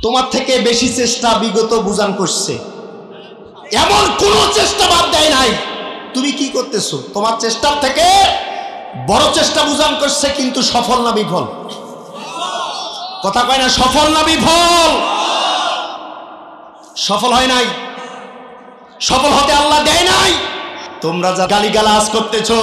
তোমার থেকে বেশি চেষ্টা বিগত বুঝান করছে, এমন কোন চেষ্টা বাদ দেয় নাই। তুমি কি করতেছো? তোমার চেষ্টার থেকে বড় চেষ্টা বুঝান করছে, কিন্তু সফল না বিফল? কথা কয় না, সফল না বিফল? সফল হয় নাই, সফল হতে আল্লাহ দেয় নাই। তোমরা যা গালিগালাজ করতেছো,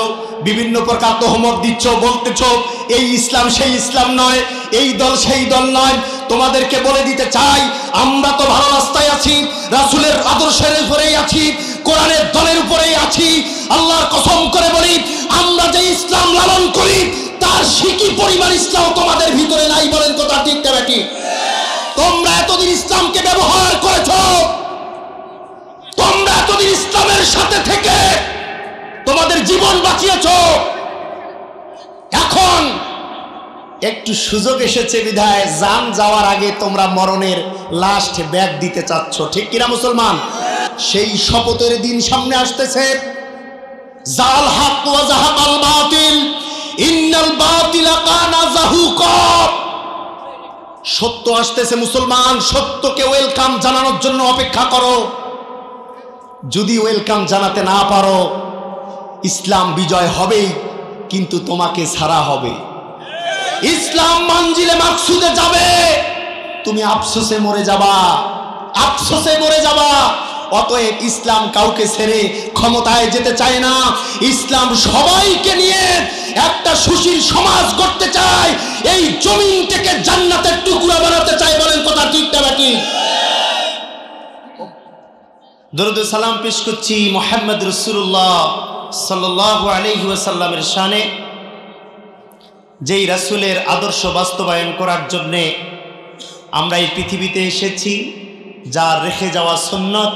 বিভিন্ন প্রকার তহমত দিচ্ছ, বলতেছো এই ইসলাম সেই ইসলাম নয়, এই দল সেই দল নয়, তোমাদেরকে বলে দিতে চাই আমরা তো ভালো রাস্তায় আছি, রাসূলের আদর্শের উপরেই আছি, কোরআনের দলের উপরেই আছি। আল্লাহর কসম করে বলি, আমরা যে ইসলাম লালন করি তার সিকি পরিমাণ ইসলাম তোমাদের ভিতরে নাই। বলেন কথা ঠিক না ঠিক? তোমরা এতদিন ইসলামকে ব্যবহার করেছো, তোমরা এতদিন ইসলামের সাথে থেকে তোমাদের জীবন বাঁচিয়েছো। এখন একটু সুযোগ এসেছে বিধায় জান যাওয়ার আগে তোমরা মরণের লাস্ট ব্যাগ দিতে চাচ্ছ, ঠিক কিনা মুসলমান? সেই শপথের দিন সামনে আসতেছে। জাল হক ওয়া যাহাকাল বাতিল ইন্নাল বাতিলা কানা যাহুকা। সত্য আসতেছে মুসলমান, সত্যকে ওয়েলকাম জানানোর জন্য অপেক্ষা করো। যদি ওয়েলকাম জানাতে না পারো, ইসলাম বিজয় হবেই, কিন্তু তোমাকে ছাড়া হবে। ইসলাম মঞ্জিলে মাকসুদে যাবে, তুমি আফসোসে মরে যাবা, আফসোসে মরে যাবা। অতএব ইসলাম কাউকে ছেড়ে ক্ষমতায় যেতে চায় না। ইসলাম সবাইকে নিয়ে একটা সুশীল সমাজ করতে চায়, এই জমিন থেকে জান্নাতের টুকরা বানাতে চায়। বলেন কথা ঠিক না ঠিক? দরুদ ও সালাম পেশ করছি মুহাম্মদ রাসূলুল্লাহ সাল্লাল্লাহু আলাইহি ওয়াসাল্লামের শানে, যেই রাসূলের আদর্শ বাস্তবায়ন করার জন্য আমরা এই পৃথিবীতে এসেছি। যার রেখে যাওয়া সুন্নত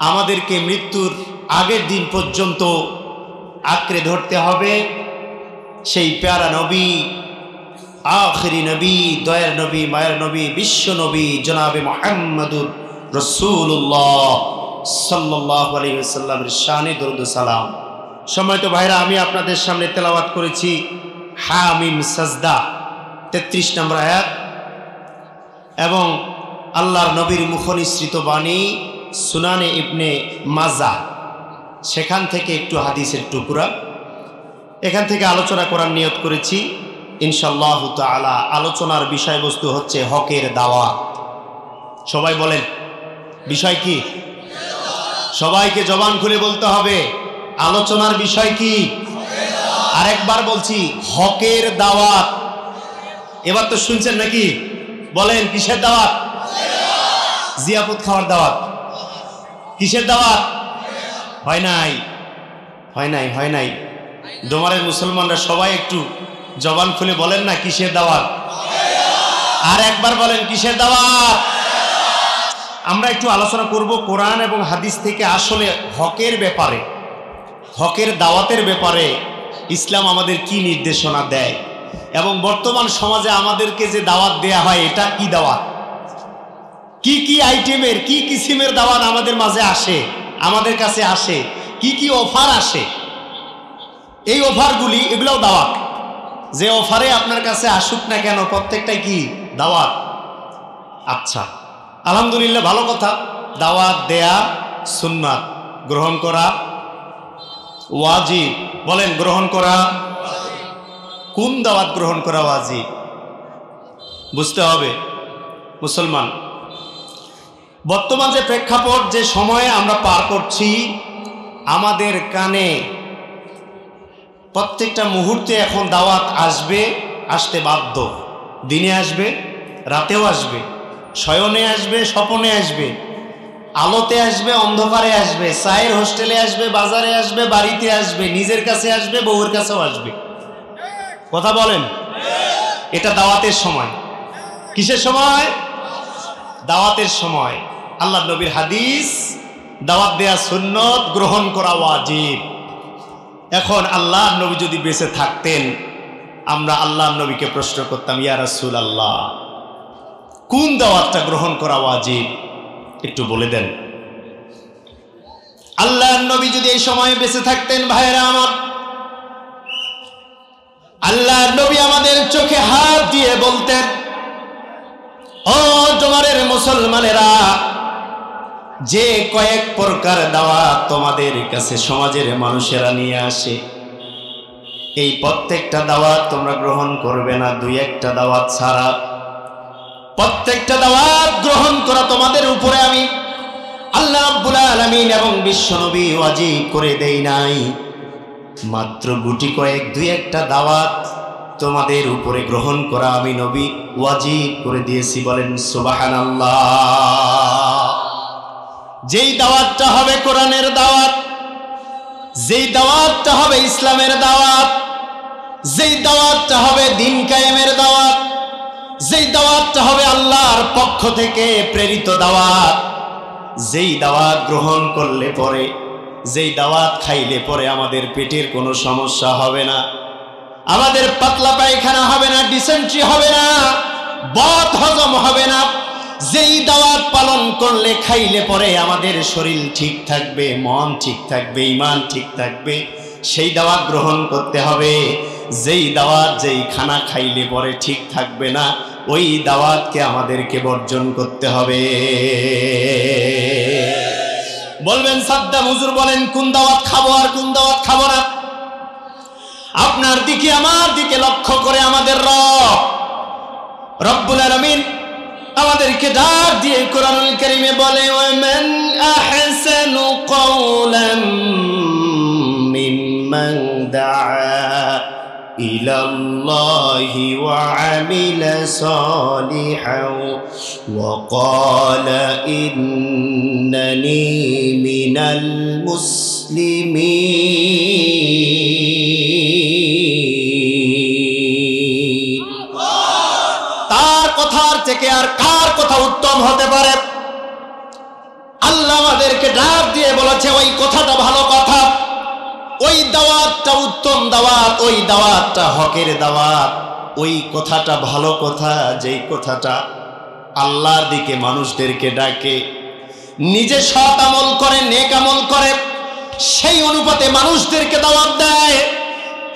আমাদেরকে মৃত্যুর আগের দিন পর্যন্ত আঁকড়ে ধরতে হবে। সেই প্যারা নবী, আখিরি নবী, দয়ার নবী, মায়ের নবী, বিশ্ব নবী জনাবে মুহাম্মদুর রাসূলুল্লাহ সাল্লাল্লাহু আলাইহি ওয়াসাল্লামের শানে দরুদ ও সালাম। সম্মানিত ভাইরা, আমি আপনাদের সামনে তেলাওয়াত করেছি হামিম সাজদা 33 নম্বর আয়াত, এবং আল্লাহর নবীর মুখনিসৃত বাণী সুনানে ইবনে মাজা, সেখান থেকে একটু হাদিসের টুকরা এখান থেকে আলোচনা করার নিয়ত করেছি ইনশাআল্লাহু তাআলা। আলোচনার বিষয়বস্তু হচ্ছে হকের দাওয়াত। সবাই বলেন বিষয় কি? সবাইকে জবান খুলে বলতে হবে, আলোচনার বিষয় কি? আরেকবার বলছি, হকের দাওয়াত। এবার তো শুনছেন নাকি? বলেন কিসের দাওয়াত? জিয়াফত খাওয়ার দাওয়াত। কিসের দাওয়াত? হয় নাই, হয় নাই, হয় নাই। ডোমারের মুসলমানরা সবাই একটু জবান খুলে বলেন না কিসের দাওয়াত? আর একবার বলেন কিসের দাওয়াত? আমরা একটু আলোচনা করব কোরআন এবং হাদিস থেকে আসলে হকের ব্যাপারে, হকের দাওয়াতের ব্যাপারে ইসলাম আমাদের কি নির্দেশনা দেয়, এবং বর্তমান সমাজে আমাদেরকে যে দাওয়াত দেয়া হয় এটা কি দাওয়াত, কি কি আইটেমের, কি কিসিমের দাওয়াত আমাদের মাঝে আসে, আমাদের কাছে আসে, কি কি অফার আসে। এই অফারগুলি, এগুলোও দাওয়াত। যে অফারে আপনার কাছে আসুক না কেন, প্রত্যেকটাই কি দাওয়াত। আচ্ছা, আলহামদুলিল্লাহ, ভালো কথা। দাওয়াত দেয়া সুন্নাত, গ্রহণ করা ওয়াজিব। বলেন গ্রহণ করা। কোন দাওয়াত গ্রহণ করা ওয়াজিব? বুঝতে হবে মুসলমান। বর্তমান যে প্রেক্ষাপট, যে সময়ে আমরা পার করছি, আমাদের কানে প্রত্যেকটা মুহূর্তে এখন দাওয়াত আসবে, আসতে বাধ্য। দিনে আসবে, রাতেও আসবে, শয়নে আসবে, স্বপনে আসবে, আলোতে আসবে, অন্ধকারে আসবে, চায়ের হোস্টেলে আসবে, বাজারে আসবে, বাড়িতে আসবে, নিজের কাছে আসবে, বউয়ের কাছেও আসবে। কথা বলেন, এটা দাওয়াতের সময়। কিসের সময়? দাওয়াতের সময়। আল্লাহ নবীর হাদিস, দাওয়াত দেয়া সুন্নত, গ্রহণ করা ওয়াজিব। এখন আল্লাহ নবী যদি বেঁচে থাকতেন, আমরা আল্লাহ নবীকে প্রশ্ন করতাম, ইয়া রাসূলুল্লাহ, কোন দাওয়াতটা গ্রহণ করা ওয়াজিব একটু বলে দেন। আল্লাহর নবী যদি এই সময়ে বেঁচে থাকতেন, ভাইরা আমার, আল্লাহর নবী আমাদের চোখে হাত দিয়ে বলতেন, ও জমারের মুসলমানেরা, যে কয়েক প্রকার দাওয়াত তোমাদের কাছে সমাজের মানুষেরা নিয়ে আসে, এই প্রত্যেকটা দাওয়াত তোমরা গ্রহণ করবে না দুই একটা দাওয়াত ছাড়া। প্রত্যেকটা দাওয়াত গ্রহণ করা তোমাদের উপরে আমি আল্লাহ রাব্বুল আলামিন এবং বিশ্বনবী ওয়াজিব করে দেই নাই। মাত্র গুটি কয়েক দুই একটা দাওয়াত তোমাদের উপরে গ্রহণ করা আমি নবী ওয়াজিব করে দিয়েছি। বলেন সুবহানাল্লাহ। যেই দাওয়াতটা হবে কোরআনের দাওয়াত, যেই দাওয়াতটা হবে ইসলামের দাওয়াত, যেই দাওয়াতটা হবে দ্বীন কায়েমের দাওয়াত, যেই দাওয়াতটা হবে আল্লাহর পক্ষ থেকে প্রেরিত দাওয়াত, যেই দাওয়াত গ্রহণ করলে পরে, যেই দাওয়াত খাইলে পরে আমাদের পেটের কোনো সমস্যা হবে না, আমাদের পাতলা পায়খানা হবে না, ডিসেন্ট্রি হবে না, বদ হজম হবে না, যেই দাওয়াত পালন করলে খাইলে পরে আমাদের শরীর ঠিক থাকবে, মন ঠিক থাকবে, ঈমান ঠিক থাকবে, সেই দাওয়াত গ্রহণ করতে হবে। যেই দাওয়াত যেই খানা খাইলে পরে ঠিক থাকবে না, ওই দাওয়াতকে আমাদেরকে বর্জন করতে হবে। বলবেন সাদ্দাম হুজুর বলেন কোন দাওয়াত খাবো আর কোন দাওয়াত খাবো না? আপনার দিকে আমার দিকে লক্ষ্য করে আমাদের রব্বুল আলামিন আমাদেরকে ডাক দিয়ে কোরআনুল কারীমে বলে, ওয়ামান আহসানু কওলাম মিম্মান দাআ ইলাল্লাহি ওয়া আমিলা সালিহান ওয়া ক্বালা ইন্নানী মিনাল মুসলিমিন। তার কথার থেকে আর কার কথা উত্তম হতে পারে? আল্লাহ আমাদেরকে ডাক দিয়ে বলেছে ওই কথাটা ভালো কথা, ওই দাওয়াতটা উত্তম দাওয়াত, ওই দাওয়াতটা হকের দাওয়াত, ওই কথাটা ভালো কথা, যেই কথাটা আল্লাহর দিকে মানুষদেরকে ডাকে, নিজে সৎ আমল করে, নেক আমল করে, সেই অনুপাতে মানুষদেরকে দাওয়াত দেয়,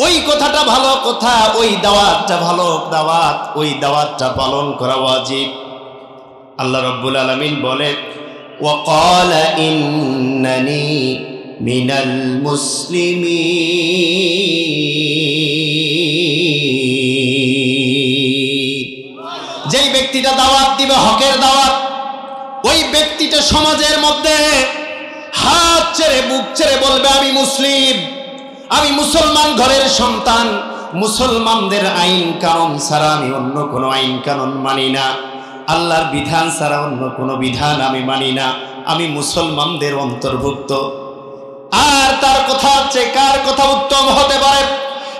ওই কথাটা ভালো কথা, ওই দাওয়াতটা ভালো দাওয়াত, ওই দাওয়াতটা পালন করা ওয়াজিব। আল্লাহ রাব্বুল আলামিন বলে, ওয়া ক্বালা ইন্নানী মিনাল মুসলিমিন। যেই ব্যক্তিটা দাওয়াত দিবে হকের দাওয়াত, ওই ব্যক্তিটা সমাজের মধ্যে হাত ছেড়ে বুক ছেড়ে বলবে আমি মুসলিম, আমি মুসলমান ঘরের সন্তান, মুসলমানদের আইন কানুন ছাড়া আমি অন্য কোনো আইন কানুন মানি না, আল্লাহর বিধান ছাড়া অন্য কোনো বিধান আমি মানি না, আমি মুসলমানদের অন্তর্ভুক্ত। আর তার কথা হচ্ছে কার কথা উত্তম হতে পারে?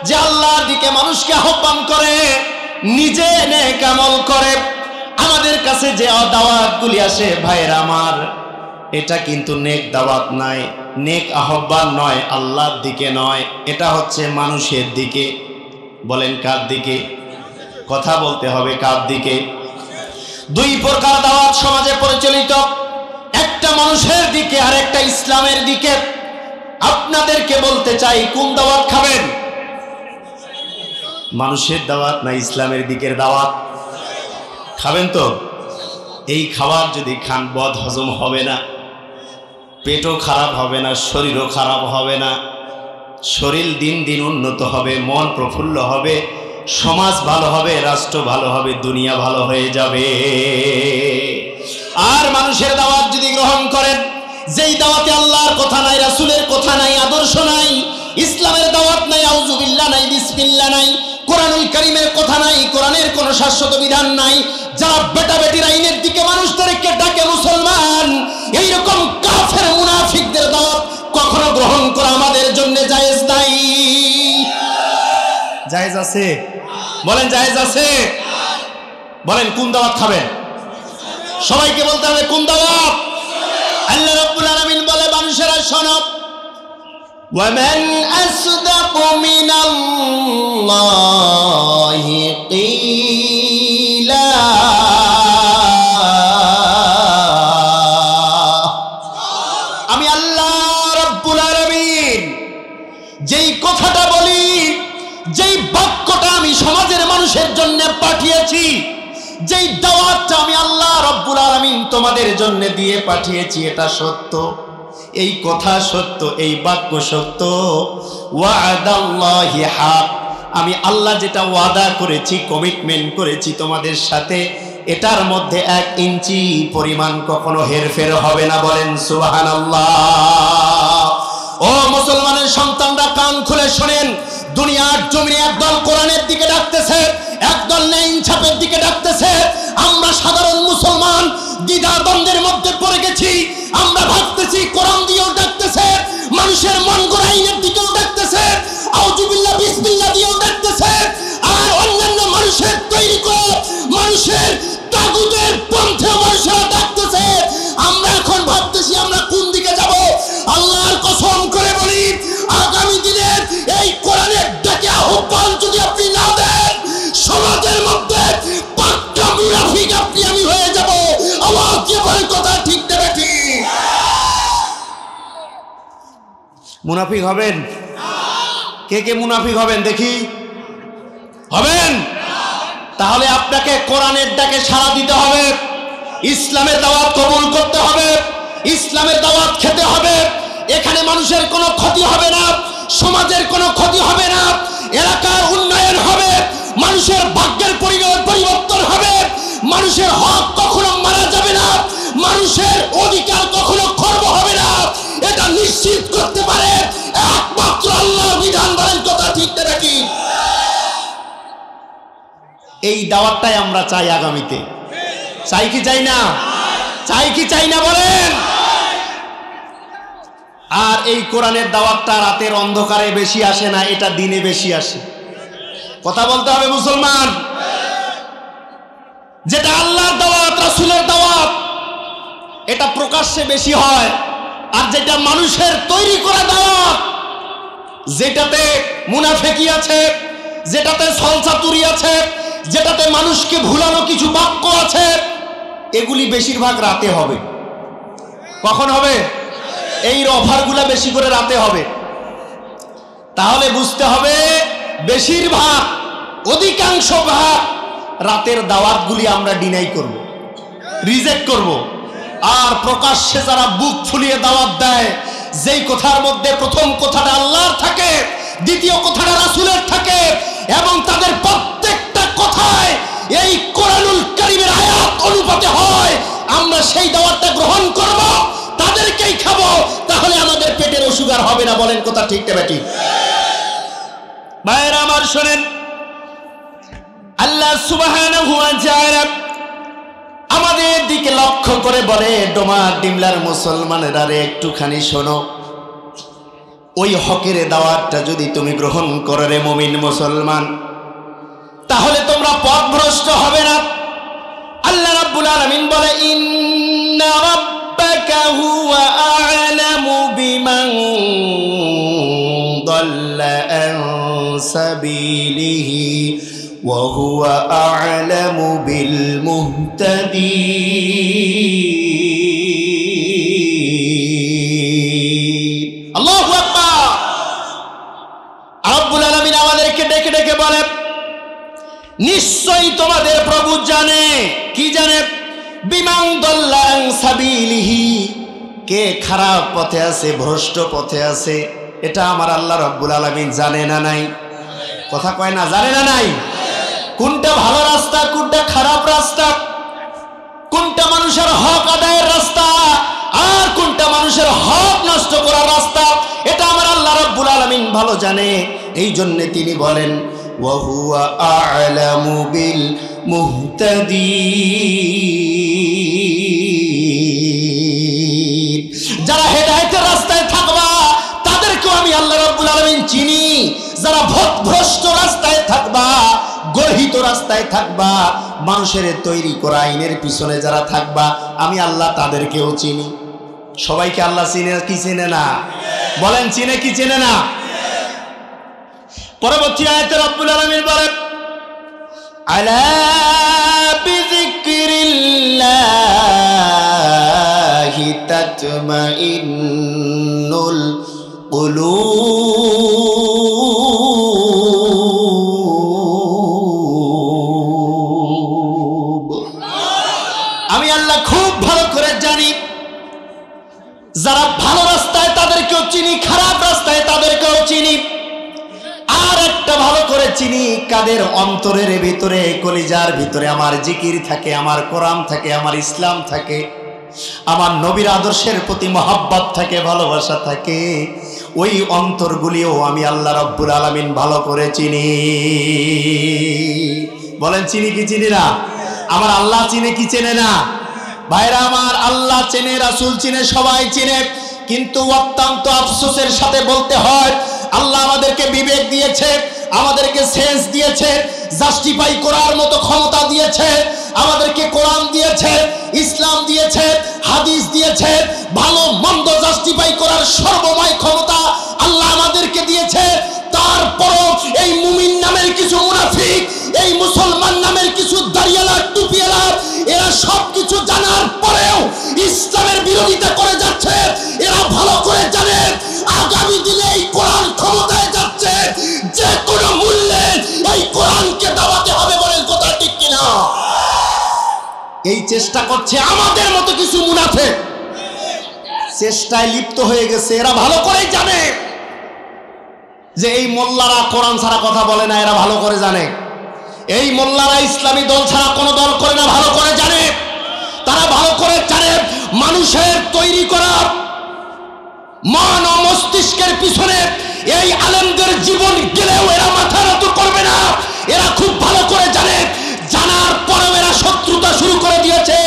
যে আল্লাহর দিকে মানুষকে আহ্বান করে, নিজে নেক আমল করে। আমাদের কাছে যে দাওয়াতগুলি আসে ভাইরা আমার, এটা কিন্তু নেক দাওয়াত নয়, নেক আহ্বান নয়, আল্লাহর দিকে নয়, এটা হচ্ছে মানুষের দিকে। বলেন কার দিকে? কথা বলতে হবে কার দিকে? দুই প্রকার দাওয়াত সমাজে প্রচলিত, একটা মানুষের দিকে আর একটা ইসলামের দিকে। আপনাদেরকে বলতে চাই কোন দাওয়াত খাবেন? মানুষের দাওয়াত না ইসলামের দিকের দাওয়াত? খাবেন তো? এই খাবার যদি খান বদ হজম হবে না, পেটও খারাপ হবে না, শরীরও খারাপ হবে না, শরীর দিন দিন উন্নত হবে, মন প্রফুল্ল হবে, সমাজ ভালো হবে, রাষ্ট্র ভালো হবে, দুনিয়া ভালো হয়ে যাবে। আর মানুষের দাওয়াত যদি গ্রহণ করেন, যেই দাওয়াতে আল্লাহর কথা নাই, রাসূলের কথা নাই, আদর্শ নাই, ইসলামের দাওয়াত নাই, আউযুবিল্লাহ নাই, বিসমিল্লাহ নাই, কোরআনুল কারীমের কথা নাই, কোরআনের কোনো শাশ্বত বিধান নাই, যারা বেটা বেটির আইনের দিকে মানুষদেরকে ডাকে মুসলমান, এইরকম কাফের মুনাফিকদের দাওয়াত কখনো গ্রহণ করা আমাদের জন্য জায়েজ নাই। জায়েজ আছে? বলেন জায়েজ আছে? বলেন কোন দাওয়াত খাবেন? সবাইকে বলতে হবে কোন দাওয়াত। আল্লাহ রাব্বুল আলামিন বলে, মানুষেরা শোনো, ওয়ামান আসদাকু মিনাল্লাহি কিলা। আমি আল্লাহ রাব্বুল আলামিন যেই কথাটা বলি, যেই বাক্যটা আমি সমাজের মানুষের জন্য পাঠিয়েছি, যেই দাওয়াতটা আমি তোমাদের জন্য দিয়ে পাঠিয়েছি, এটা সত্য, এই কথা সত্য, এই বাক্য সত্য। ওয়াদাল্লাহি হক, আমি আল্লাহ যেটা ওয়াদা করেছি, কমিটমেন্ট করেছি তোমাদের সাথে, এটার মধ্যে 1 ইঞ্চি পরিমাণ কখনো হেরফের হবে না। বলেন সুবহানাল্লাহ। ও মুসলমানের সন্তানরা, কান খুলে শোনেন, দুনিয়ার জমিনে একদল কোরআনের দিকে ডাকতেছে, একদল ন্যায় ইনসাফের দিকে ডাকতেছে। আমরা সাধারণ মুসলমান দ্বিধা দ্বন্দ্বের মধ্যে পড়ে গেছি। আমরা ভাবতেছি কোরআন দিয়েও ডাকতেছে, মানুষের মন গড়া আইনের দিকেও ডাকতেছে, আউযুবিল্লাহ বিসমিল্লাহ দিয়েও ডাকতেছে, আর অন্যান্য মানুষের তৈরি করে মানুষের তাগুতের পন্থে মানুষেরা ডাকতেছে। আমরা এখন ভাবতেছি আমরা কোন দিকে যাব। আল্লাহর কসম করে বলি, আগামী দিনের এই কোরআনের ডাকে আহ্বান যদি আপনি না দেন, সমাজের মধ্যে পাক্কা মুনাফিক আপনি আমি হয়ে যাব। আওয়াজ দিয়ে বলেন, কথা ঠিক দেবে ঠিক? মুনাফিক হবেন? কে কে মুনাফিক হবেন দেখি? হবেন? তাহলে আপনাকে কোরআনের ডাকে সাড়া দিতে হবে, ইসলামের দাওয়াত কবুল করতে হবে, ইসলামের দাওয়াত খেতে হবে। এখানে মানুষের কোনো ক্ষতি হবে না, সমাজের কোনো ক্ষতি হবে না, এলাকার উন্নয়ন হবে, মানুষের ভাগ্যের পরিবর্তন হবে, মানুষের হক কখনো মারা যাবে না, মানুষের অধিকার কখনো খর্ব হবে না। এটা নিশ্চিত করতে পারে একমাত্র আল্লাহর বিধান। বলেন, কথা ঠিক নাকি? এই দাওয়াতটাই আমরা চাই আগামীতে। চাই কি চাই না? চাই কি চাই না বলেন? আর এই কোরআনের দাওয়াতটা রাতের অন্ধকারে বেশি আসে না, এটা দিনে বেশি আসে। কথা বলতে হবে মুসলমান। যেটা আল্লাহর দাওয়াত, রাসূলের দাওয়াত, এটা প্রকাশ্যে বেশি হয়। আর যেটা মানুষের তৈরি করা দাওয়াত, যেটাতে মুনাফিকি আছে, যেটাতে ছলচাতুরি আছে, যেটাতে মানুষকে ভুলানো কিছু বাক্য আছে, এগুলি বেশিরভাগ রাতে হবে। কখন হবে? এই অফারগুলো বেশি করে রাতে হবে। তাহলে বুঝতে হবে বেশিরভাগ, অধিকাংশ ভাগ রাতের দাওয়াতগুলি আমরা ডিনাই করব, রিজেক্ট করব। আর প্রকাশ্যে যারা বুক ফুলিয়ে দাওয়াত দেয়, যেই কথার মধ্যে প্রথম কথাটা আল্লাহর থাকে, দ্বিতীয় কথাটা রাসূলের থাকে, এবং তাদের প্রত্যেকটা কথায় এই কোরআনুল কারীমের আয়াত অনুপাতে হয়, আমরা সেই দাওয়াতটা গ্রহণ করব, তাদেরকেই খাবো। তাহলে আমাদের পেটের অসুখ আর হবে না। বলেন, কথা ঠিক না বেটি? ভাইরা আমার শোনেন, আল্লাহ সুবহানাহু ওয়া তাআলা আমাদের দিকে লক্ষ্য করে বলে, ডোমা ডিমলার মুসলমানেরা রে, একটুখানি শোনো, ওই হকের দাওয়াতটা যদি তুমি গ্রহণ করো রে মুমিন মুসলমান, তাহলে তোমরা পথভ্রষ্ট হবে না। আল্লাহ রাব্বুল আলামিন বলে, ইন্না রাব্বাকা হুয়া আ'লামু বিমান দাল্লা আন সাবিলিহি ওয়া হুয়া আ'লামু বিল মুহতাদিন। আল্লাহু আকবার। রব্বুল আলামিন আমাদেরকে ডেকে ডেকে বলে, নিশ্চয়ই তোমাদের প্রভু জানে। কি জানে? বিমান দাল্লা আন সাবিলিহি, কে খারাপ পথে আছে, ভ্রষ্ট পথে আছে, এটা আমার আল্লাহ রব্বুল আলামিন জানে না নাই? কথা কয় না? জানে না নাই? কোনটা ভালো রাস্তা, কোনটা খারাপ রাস্তা, কোনটা মানুষের হক আদায়ের রাস্তা, আর কোনটা মানুষের হক নষ্ট করার রাস্তা, এটা আমার আল্লাহ রাব্বুল আলামিন ভালো জানে। এই জন্য তিনি বলেন, ওয়া হুয়া আ'লামু বিল মুহতাদিন। যারা হেদায়েতের রাস্তায় থাকবা, তাদেরকেও আমি আল্লাহ রাব্বুল আলামিন চিনি। যারা ভ্রষ্ট রাস্তায় থাকবা, গর্হিত রাস্তায় থাকবা, মানুষের তৈরি করা আইনের পিছনে যারা থাকবা, আমি আল্লাহ তাদেরকেও চিনি। সবাইকে আল্লাহ চিনে কি চিনে না? বলেন, চিনে কি চিনে না? পরবর্তী আয়াতে রব্বুল আলামিন বলেন, আলা বিযিকরিল্লাহি তাতমাইন্নুল কুলুব। আমি আল্লাহ খুব ভালো করে জানি, যারা ভালো রাস্তায় তাদেরকেও চিনি, খারাপ রাস্তায় তাদেরকেও চিনি। আর একটা ভালো করে চিনি, কাদের অন্তরের ভিতরে, কলিজার ভিতরে আমার জিকির থাকে, আমার কোরআন থাকে, আমার ইসলাম থাকে, আমার নবীর আদর্শের প্রতি মহব্বত থাকে, ভালোবাসা থাকে। ওই অন্তরগুলিও আমি আল্লাহ রাব্বুল আলামিন ভালো করে চিনি। বলেন চিনি কি চিনি না? আমার আল্লাহ চিনে কি চেনে না? ভাইরা আমার, আল্লাহ চেনে, রাসূল চিনে, সবাই চিনে। কিন্তু অত্যন্ত আফসোসের সাথে বলতে হয়, আল্লাহ আমাদেরকে বিবেক দিয়েছে, আমাদেরকে সেন্স দিয়েছে, জাস্টিফাই করার মতো ক্ষমতা দিয়েছে, আমাদেরকে কোরআন দিয়েছে, ইসলাম দিয়েছে, হাদিস দিয়েছে, ভালো মন্দ জাস্টিফাই করার সর্বময় ক্ষমতা আল্লাহ আমাদেরকে দিয়েছে। তারপরও এই মুমিন নামের কিছু মুনাফিক, এই মুসলমান নামের কিছু দাড়িয়ালা, টুপিয়ালা, এরা সবকিছু জানার পরেও ইসলামের বিরোধিতা করে যাচ্ছে। এরা ভালো করে জানে আগামী দিনে এই কোরআন ক্ষমতায় যাচ্ছে, যে কোনো মূল্যে এই কোরআনকে দাওয়াতে হবে। বলেন কথা ঠিক কিনা? এই চেষ্টা করছে আমাদের মতো কিছু মুনাফিক, চেষ্টায় লিপ্ত হয়ে গেছে। এরা ভালো করেই জানে যে এই মোল্লারা কোরআন ছাড়া কথা বলে না, এরা ভালো করে জানে। এই মোল্লারা ইসলামী দল ছাড়া কোনো দল করে না, ভালো করে জানে। তারা ভালো করে জানে মানুষের তৈরি করা মন ও মস্তিষ্কের পিছনে এই আলেমদের জীবন গেলেও এরা মাথা নত করবে না। এরা খুব ভালো করে জানে, জানার পরেও এরা শত্রুতা শুরু করে দিয়েছে।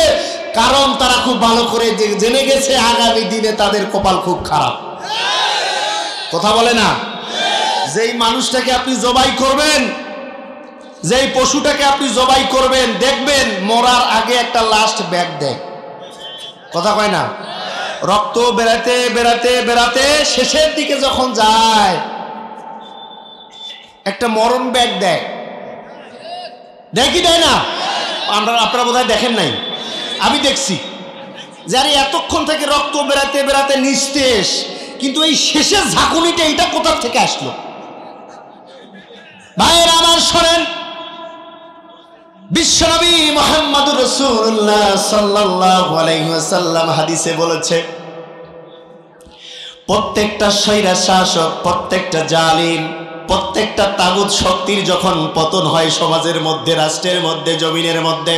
কারণ তারা খুব ভালো করে জেনে গেছে আগামী দিনে তাদের কপাল খুব খারাপ। কথা বলে না? যেই মানুষটাকে আপনি জবাই করবেন, যেই পশুটাকে আপনি জবাই করবেন, দেখবেন মরার আগে একটা লাস্ট ব্যাগ দেয়। কথা কয় না? রক্ত বেরাতে বেরাতে বেরাতে শেষের দিকে যখন যায় একটা মরণ ব্যাগ দেয়। দেখি দেয় না? আপনারা বোধহয় দেখেন নাই, আমি দেখছি। যারে এতক্ষণ থেকে রক্ত বেরাতে বেরাতে নিস্তেজ, কিন্তু এই শেষের ঝাঁকুনিটা এটা কোথা থেকে আসলো? ভাইয়েরা আমার শোনেন, বিশ্বনবী মুহাম্মদুর রাসূলুল্লাহ সাল্লাল্লাহু আলাইহি ওয়াসাল্লাম হাদিসে বলেছে, প্রত্যেকটা স্বৈরা শাসক, প্রত্যেকটা জালিম, প্রত্যেকটা তাগুত শক্তির যখন পতন হয় সমাজের মধ্যে, রাষ্ট্রের মধ্যে, জমিনের মধ্যে,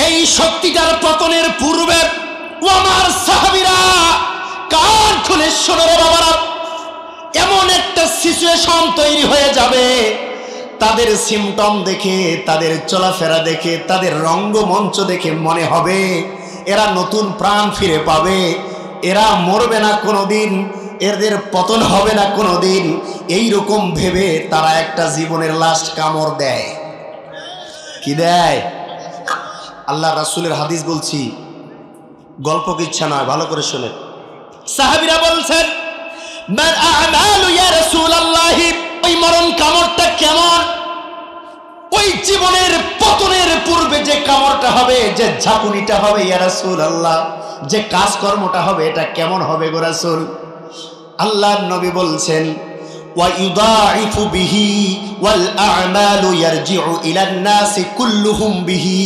এই শক্তিটার পতনের পূর্বে ও আমার সাহাবীরা কান খুলে শোনো রে বাবারা, এমন একটা সিচুয়েশন তৈরি হয়ে যাবে, তাদের সিমটম দেখে, তাদের চলাফেরা দেখে, তাদের রঙ্গমঞ্চ দেখে মনে হবে এরা নতুন প্রাণ ফিরে পাবে, এরা মরবে না কোনোদিন, এদের পতন হবে না কোনোদিন। এইরকম ভেবে তারা একটা জীবনের লাস্ট কামড় দেয়। কি দেয়? আল্লাহ রাসূলের হাদিস বলছি, গল্প কিচ্ছা নয়, ভালো করে শুনে। সাহাবীরা বলছেন, মান আ'মালু ইয়া রাসূলুল্লাহ, ওই মরণ কামড়টা কেমন? ওই জীবনের পতনের পূর্বে যে কামড়টা হবে, যে ঝাঁকুনিটা হবে, ইয়া রাসূলুল্লাহ, যে কাজকর্মটা হবে, এটা কেমন হবে গো রাসূল? আল্লাহর নবী বলছেন, ওয়া ইউদাইফু বিহি ওয়াল আ'মালু ইয়ারজিউ ইলান নাসি কুল্লুহুম বিহি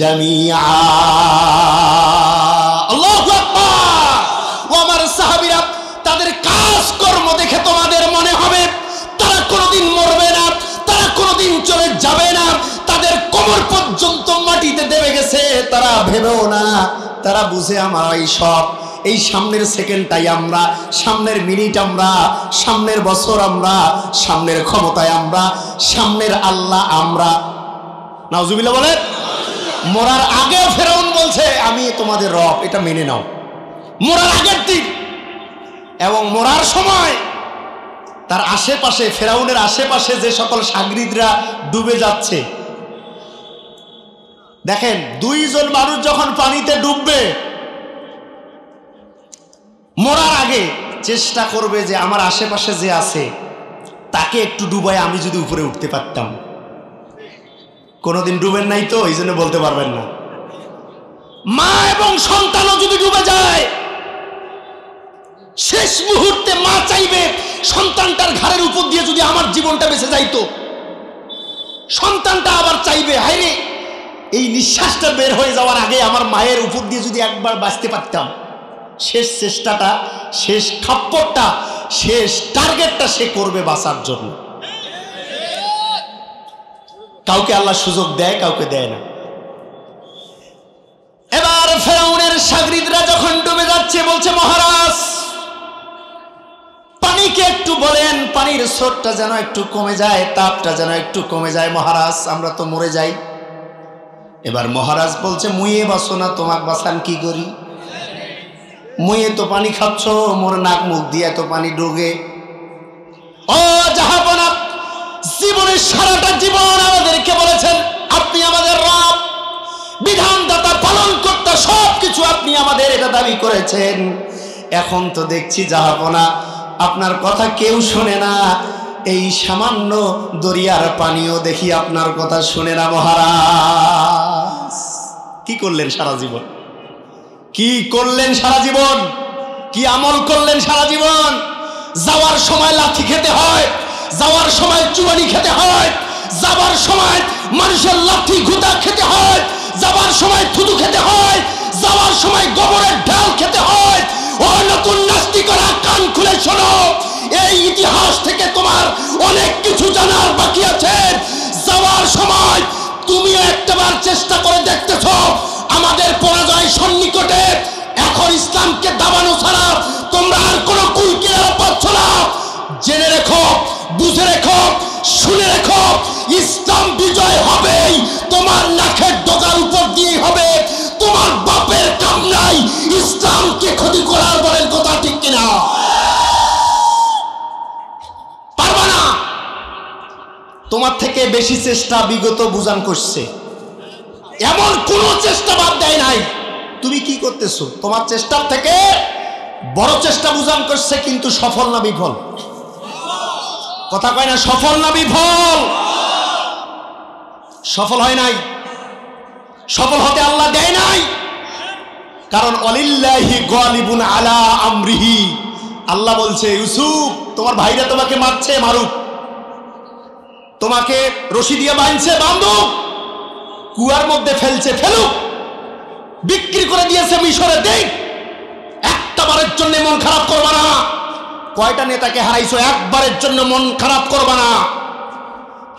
জামিআ। আল্লাহু আকবার। ও আমার সাহাবীরা, তাদের কাজকর্ম দেখে তোমাদের মনে হবে তারা কোনোদিন মরবে না, তারা কোনোদিন চলে যাবে না, তাদের কোমর পর্যন্ত মাটিতে দেবে গেছে, তারা ভেবেও না, তারা বুঝে আমার এই সব, এই সামনের সেকেন্ডটাই আমরা, সামনের মিনিট আমরা, সামনের বছর আমরা, সামনের ক্ষমতায় আমরা, সামনের আল্লাহ আমরা। নাউজুবিল্লাহ বলেন। মরার আগে ফেরাউন বলছে আমি তোমাদের রব, এটা মেনে নাও। মরার আগের দিন এবং মরার সময় তার আশেপাশে, ফেরাউনের আশেপাশে যে সকল সাগরিদরা ডুবে যাচ্ছে, দেখেন দুইজন মানুষ যখন পানিতে ডুববে, মরার আগে চেষ্টা করবে যে আমার আশেপাশে যে আছে তাকে একটু ডুবায় আমি যদি উপরে উঠতে পারতাম। কোনোদিন ডুবেন নাই তো, এই জন্য বলতে পারবেন না। মা এবং সন্তানও যদি ডুবে যায়, শেষ মুহূর্তে মা চাইবে সন্তানটার ঘাড়ের উপর দিয়ে যদি আমার জীবনটা বেঁচে যাইতো। সন্তানটা আবার চাইবে, হায়রে এই নিঃশ্বাসটা বের হয়ে যাওয়ার আগে আমার মায়ের উপর দিয়ে যদি একবার বাঁচতে পারতাম, শেষ চেষ্টাটা, শেষ খাপ্পরটা, শেষ টার্গেটটা সে করবে বাঁচার জন্য। কাউকে আল্লাহ সুযোগ দেয়, কাউকে দেয় না। এবার ফেরাউনের শাগরিদরা যখন ডুবে যাচ্ছে, বলছে মহারাজ পানিকে একটু বলেন, পানির স্রোতটা যেন একটু কমে যায়, তাপটা যেন একটু কমে যায় মহারাজ, আমরা তো মরে যাই। এবার মহারাজ বলছে মুইয়ে বাঁচো না, তোমাকে বাঁচান কি করি? মুইয়ে তো পানি খাচ্ছ, মোর নাক মুখ দিয়ে তো পানি ঢোকে। ও জাহাপনা, জীবনের সারাটা জীবন আমাদেরকে বলেছেন আপনি আমাদের রব, বিধানদাতা, পালন কর্তা, সবকিছু আপনি আমাদের, এটা দাবি করেছেন। এখন তো দেখছি জাহাপনা আপনার কথা কেউ শোনে না, এই সামান্য দরিয়ার পানিও দেখি আপনার কথা শুনে না মহারাজ। কি করলেন সারা জীবন? কি করলেন সারা জীবন? কি আমল করলেন সারা জীবন? যাওয়ার সময় লাথি খেতে হয়, যাওয়ার সময় চুবানি খেতে হয়, যাবার সময় মানুষের লাথি ঘুতা খেতে হয়, যাবার সময় থুতু খেতে হয়, যাওয়ার সময় গোবরের ঢাল খেতে হয়। ও নতুন নাস্তিকরা, কান খুলে শোনো, এই ইতিহাস থেকে তোমার অনেক কিছু জানার বাকি আছে। যাওয়ার সময় তুমিও একটাবার চেষ্টা করে দেখতেছ আমাদের পরাজয় সন্নিকটে, এখন ইসলামকে দাবানো ছাড়া তোমরা আর কোনো কুল কিনারা পাচ্ছ না। জেনে রেখো, বুঝে রেখো, শুনে রেখো, ইসলাম বিজয় হবেই, তোমার নাকের ডগার উপর দিয়ে হবে। তোমার বাপের কাম নাই ইসলামকে ক্ষতি করার, বলেন কথা ঠিক কিনা? পারবা না। তোমার থেকে বেশি চেষ্টা বিগত বুজান করছে, এমন কোন চেষ্টা বাদ দেয় নাই। তুমি কি করতেছো? তোমার চেষ্টার থেকে বড় চেষ্টা বুজান করছে, কিন্তু সফল না বিফল? কথা কয় না, সফল না বিফল? সফল হয় নাই, সফল হতে আল্লাহ দেয় নাই। কারণ অলিল্লাহি গালিবুন আলা আমরিহি, আল্লাহ বলছে ইউসুফ তোমার ভাইরা তোমাকে মারছে, মারুক, তোমাকে রশি দিয়ে বাঁধছে, বাঁধুক, কুয়ার মধ্যে ফেলছে, ফেলুক, বিক্রি করে দিয়েছে মিশরে, দেখ, একটা বারের জন্য মন খারাপ করবা না। কয়টা নেতাকে হারাইছো, একবারের জন্য মন খারাপ করবা না।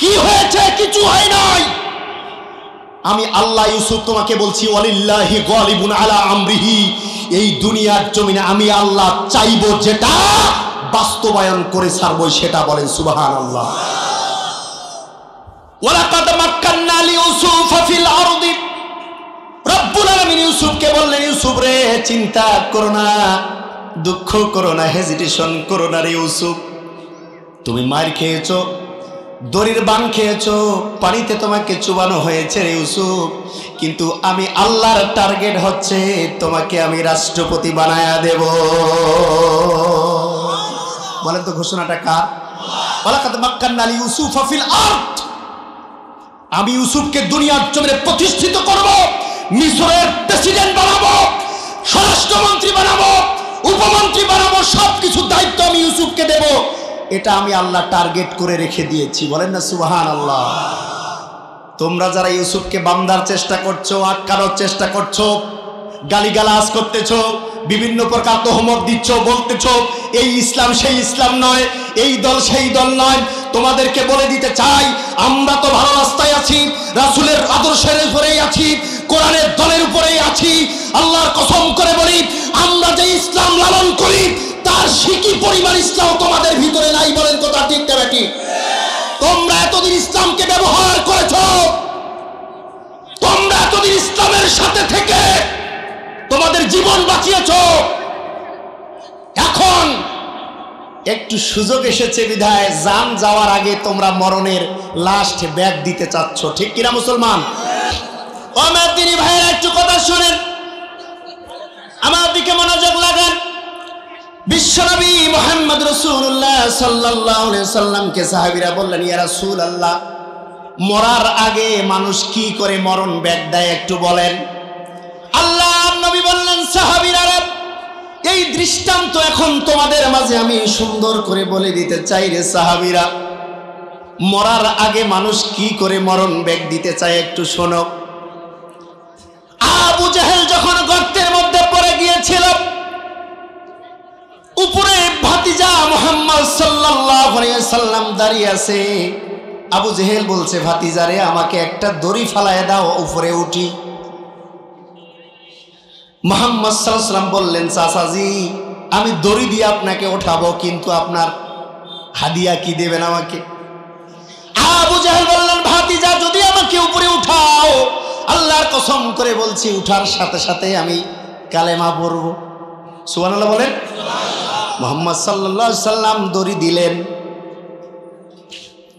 কি হয়েছে? কিছু হয় নাই। আমি আল্লাহ ইউসুফ তোমাকে বলছি ওয়ালিল্লাহি গালিবুন আলা আমরিহি, এই দুনিয়ার জমিনে আমি আল্লাহ চাইবো যেটা বাস্তবায়ন করে ছাড়বো সেটা, বলেন সুবহানাল্লাহ। ওয়ালাকাদ মাক্কান্না লিইউসুফা ফিল আরদি, রব্বুল আলামিন ইউসুফকে বললেন ইউসুফ রে চিন্তা করো না, দুঃখ করো না, হেজিটেশন করো না রে ইউসুফ। তুমি মার খেয়েছো, দড়ির বান খেয়েছো, পানিতে তোমাকে চুবানো হয়েছে রে ইউসুফ, কিন্তু আমি আল্লাহর টার্গেট হচ্ছে তোমাকে আমি রাষ্ট্রপতি বানায়া দেব। বলেন তো ঘোষণাটা কার? ওয়ালাকাদ মাক্কান্না লিইউসুফা ফিল আরদ, আমি ইউসুফকে দুনিয়ার জমিনে প্রতিষ্ঠিত করব, মিশরের প্রেসিডেন্ট বানাবো, স্বরাষ্ট্রমন্ত্রী বানাবো, উপমন্ত্রী বানাবো, সবকিছু দায়িত্ব আমি ইউসুফকে দেব। এটা আমি আল্লাহ টার্গেট করে রেখে দিয়েছি, বলেন না সুবহানাল্লাহ। তোমরা যারা ইউসুফকে বান্দার চেষ্টা করছো, আটকানোর চেষ্টা করছো, গালিগালাজ করতেছো, বিভিন্ন প্রকার তহমত দিচ্ছ, বলতেছো এই ইসলাম সেই ইসলাম নয়, এই দল সেই দল নয়, তোমাদেরকে বলে দিতে চাই আমরা তো ভালো রাস্তায় আছি, রাসূলের আদর্শের উপরেই আছি, কোরআনের দলের উপরেই আছি। আল্লাহর কসম করে বলি, আমরা যে ইসলাম লালন করি তার সিকি পরিমাণ ইসলাম তোমাদের ভিতরে নাই, বলেন কথা ঠিক না বেটি? তোমরা এতদিন ইসলামকে ব্যবহার করেছো, তোমরা এতদিন ইসলামের সাথে থেকে তোমাদের জীবন বাঁচিয়েছো, এখন একটু সুযোগ এসেছে বিধায় জান যাওয়ার আগে তোমরা মরণের লাস্ট ব্যাগ দিতে চাচ্ছ, ঠিক কিনা মুসলমান? আমার দিনী ভাইয়েরা একটু কথা শুনেন, আমার দিকে মনোযোগ লাগান। বিশ্বনবী মুহাম্মদ রাসূলুল্লাহ সাল্লাল্লাহু আলাইহি সাল্লামকে সাহাবীরা বললেন ইয়া রাসূলুল্লাহ, মরার আগে মানুষ কি করে মরণ ব্যাগ দেয় একটু বলেন। আল্লাহ নবী বললেন সাহাবীরা, এই দৃষ্টান্ত এখন তোমাদের মাঝে আমি সুন্দর করে বলে দিতে চাই রে সাহাবীরা, মরার আগে মানুষ কি করে মরণ ব্যাগ দিতে চায় একটু শোনো। মুহাম্মদ সাল্লাল্লাহু আলাইহি ওয়াসাল্লাম দাঁড়িয়ে আছে। আবু জেহেল বলছে, ভাতিজারে আমাকে একটা দড়ি ফালায় দাও, উপরে উঠি। মুহাম্মদ সাল্লাল্লাহু আলাইহি ওয়াসাল্লাম বললেন, চাচাজি আমি দড়ি দিয়ে আপনাকে ওঠাবো, কিন্তু আপনার হাদিয়া কি দেবেন আমাকে? আবু জেহেল বললেন, ভাতিজা যদি আমাকে উপরে উঠাও, আল্লাহর কসম করে বলছি উঠার সাথে সাথে আমি কালেমা পড়ব। সুবহানাল্লাহ বলেন। মুহাম্মদ সাল্লাল্লাহু আলাইহি ওয়াসাল্লাম দড়ি দিলেন,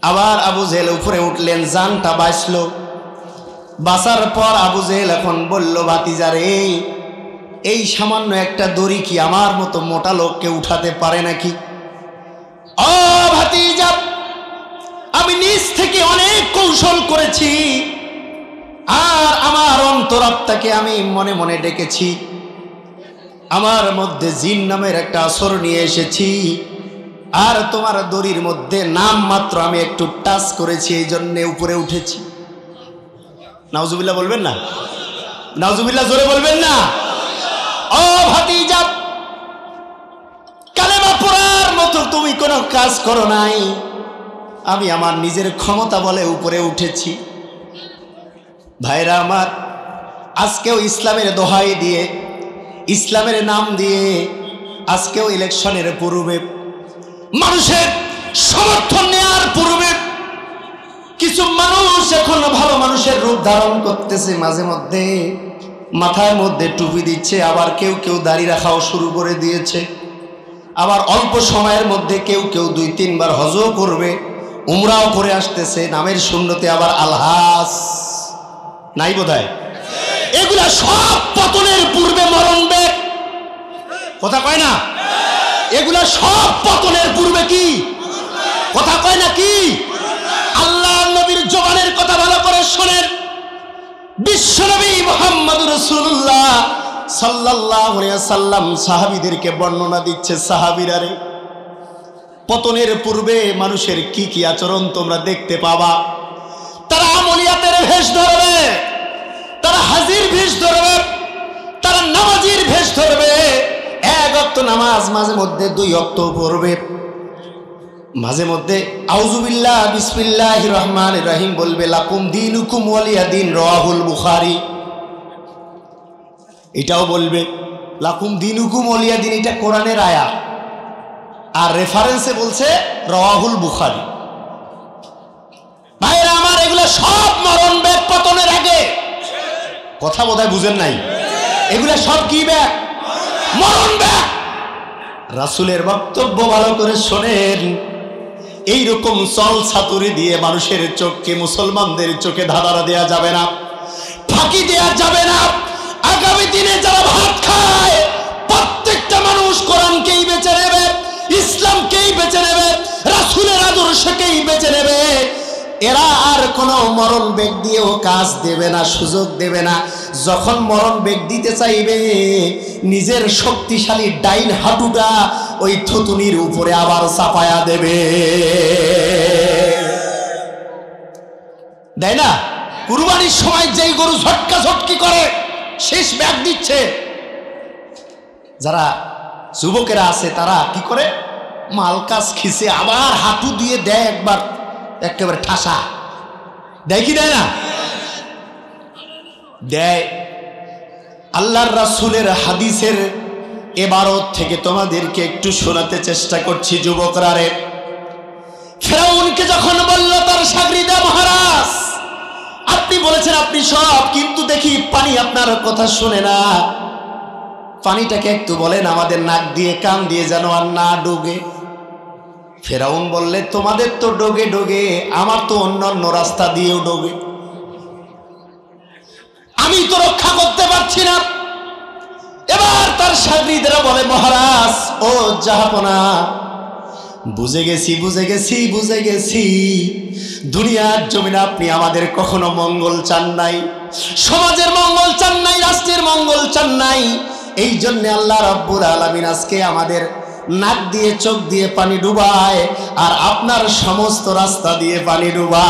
আবার আবু জেহেল উপরে উঠলেন, জানটা বাঁচলো। বাঁচার পর আবু জেহেল এখন বলল, ভাতিজারে এই সামান্য একটা দড়ি কি আমার মতো মোটা লোককে উঠাতে পারে নাকি? ও ভাতিজা, আমি নিজ থেকে অনেক কৌশল করেছি, আর আমার অন্তরাত্মাকে আমি মনে মনে ডেকেছি, আমার মধ্যে জিন নামের একটা আসর নিয়ে এসেছি, আর তোমার দড়ির মধ্যে নাম মাত্র আমি একটু টাচ করেছি, এই জন্যে উপরে উঠেছি। নাউজুবিল্লাহ বলবেন না? নাউজুবিল্লাহ জোরে বলবেন না? ও ভাতিজা, কালেমা পড়ার মতো তুমি কোনো কাজ করো নাই, আমি আমার নিজের ক্ষমতা বলে উপরে উঠেছি। ভাইরা আমার, আজকেও ইসলামের দোহাই দিয়ে, ইসলামের নাম দিয়ে, আজকেও ইলেকশনের পূর্বে, মানুষের সমর্থন নেওয়ার পূর্বে কিছু মানুষ এখন ভালো মানুষের রূপ ধারণ করতেছে, মাঝে মধ্যে মাথার মধ্যে টুপি দিচ্ছে, আবার কেউ কেউ দাড়ি রাখাও শুরু করে দিয়েছে, আবার অল্প সময়ের মধ্যে কেউ কেউ 2-3 বার হজও করবে, উমরাও করে আসতেছে, নামের শূন্যতে আবার আলহাজ নাই বোধহয়। এগুলা সব পতনের পূর্বে মরণ বেগ, কথা কয় না? এগুলা সব পতনের পূর্বে কি কথা কয় না? কি আল্লাহ নবীর জবানের কথা ভালো করে শোনেন। বিশ্বনবী মুহাম্মদুর রাসূলুল্লাহ সাল্লাল্লাহু আলাইহি ওয়াসাল্লাম সাহাবীদেরকে বর্ণনা দিচ্ছে, সাহাবীরা রে, পতনের পূর্বে মানুষের কি কি আচরণ তোমরা দেখতে পাবা। তারা আমলিয়াতের ভেষ ধরবে, তারা হাজির ভেষ ধরবে, তারা নামাজির ভেষ ধরবে, 1 ওয়াক্ত নামাজ মাঝে মধ্যে 2 ওয়াক্ত পড়বে, মাঝে মধ্যে আউযুবিল্লাহ বিসমিল্লাহির রহমানির রহিম বলবে, লাকুম দীনুকুম ওয়ালিয়া দিন, রাওয়াহুল বুখারী। এটাও বলবে লাকুম দীনুকুম ওয়ালিয়া দিন, এটা কোরআনের আয়াত, আর রেফারেন্সে বলছে রাওয়াহুল বুখারী। ভাইরা আমার, এগুলো সব মরণ বেগ, পতনের আগে। কথা বোধহয় বুঝেন নাই? এগুলো সব কি বেগ? মরণ বেগ। রাসূলের বক্তব্য ভালো করে শোনেন। এইরকম চল ছাতুরি দিয়ে মানুষের চোখকে, মুসলমানদের চোখে ধাঁধারা দেয়া যাবে না, ফাঁকি দেয়া যাবে না। আগামী দিনে যারা ভাত খায়, প্রত্যেকটা মানুষ কোরআনকেই বেছে নেবে, ইসলামকেই বেছে নেবে, রাসূলের আদর্শকেই বেছে নেবে। এরা আর কোনো মরণ বেগ দিয়েও কাজ দেবে না, সুযোগ দেবে না। যখন মরণ বেগ দিতে চাইবে, নিজের শক্তিশালী ডাইন হাঁটুটা ওই থুতুনির উপরে আবার চাপায়া দেবে, দেয় না? কুরবানির সময় যেই গরু ঝটকা ঝটকি করে, শেষ ব্যাগ দিচ্ছে, যারা যুবকেরা আছে তারা কি করে, মালকাস খিসে আবার হাঁটু দিয়ে দেয়, একবার একেবারে ঠাসা দেয় কি দেয় না? দেয়। আল্লাহর রাসূলের হাদিসের এবারত থেকে তোমাদেরকে একটু শোনাতে চেষ্টা করছি যুবকরা রে। ফেরাউনকে যখন বলল তার শাগরিদা, মহারাজ আপনি বলেছেন আপনি সব, কিন্তু দেখি পানি আপনার কথা শুনে না, পানিটাকে একটু বলেন আমাদের নাক দিয়ে কান দিয়ে যেন আর না ডুবে। ফেরাউন বললে, তোমাদের তো ডোগে ডোগে, আমার তো অন্যান্য রাস্তা দিয়েও ডোগে, আমি তো রক্ষা করতে পারছি না। এবার তার শাগরিদরা বলে, মহারাজ ও জাহাপনা, বুঝে গেছি বুঝে গেছি বুঝে গেছি, দুনিয়ার জমিনে আপনি আমাদের কখনো মঙ্গল চান নাই, সমাজের মঙ্গল চান নাই, রাষ্ট্রের মঙ্গল চান নাই। এই জন্য আল্লাহ রাব্বুল আলামিন আজকে আমাদের নাক দিয়ে চোখ দিয়ে পানি ডুবায়, আর আপনার সমস্ত রাস্তা দিয়ে পানি ডুবায়।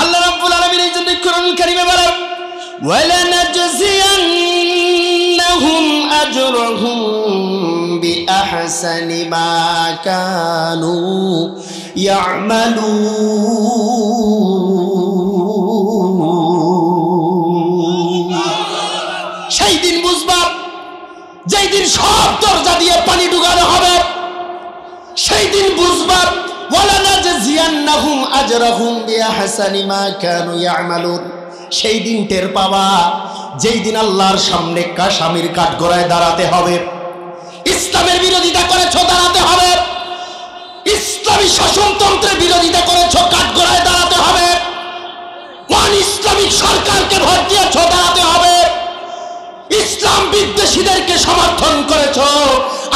আল্লাহ রাব্বুল আলামিন এই জন্য কোরআন কারীমে বলেন, ওয়ালানাজজিয়ান্নাহুম أجرهم بأحسن ما كانوا يعملون সেই দিন বুঝবা যেই দিন সব দরজা দিয়ে পানি ঢুকানো হবে সেই দিন বুঝবা ওয়ালানাজজিয়ান্নাহুম আজরাহুম বিআহসানি মা কানু ইয়ামালুন সেই দিন টের পাবা যেই দিন আল্লাহর সামনে কাশামির কাঠগড়ায় দাঁড়াতে হবে ইসলামের বিরোধিতা করেছো দাঁড়াতে হবে ইসলামী শাসনতন্ত্রের বিরোধিতা করেছো কাঠগড়ায় দাঁড়াতে হবে কোন ইসলামিক সরকারকে ভোট দিয়েছো দাঁড়াতে হবে ইসলাম বিদ্বেষীদেরকে সমর্থন করেছো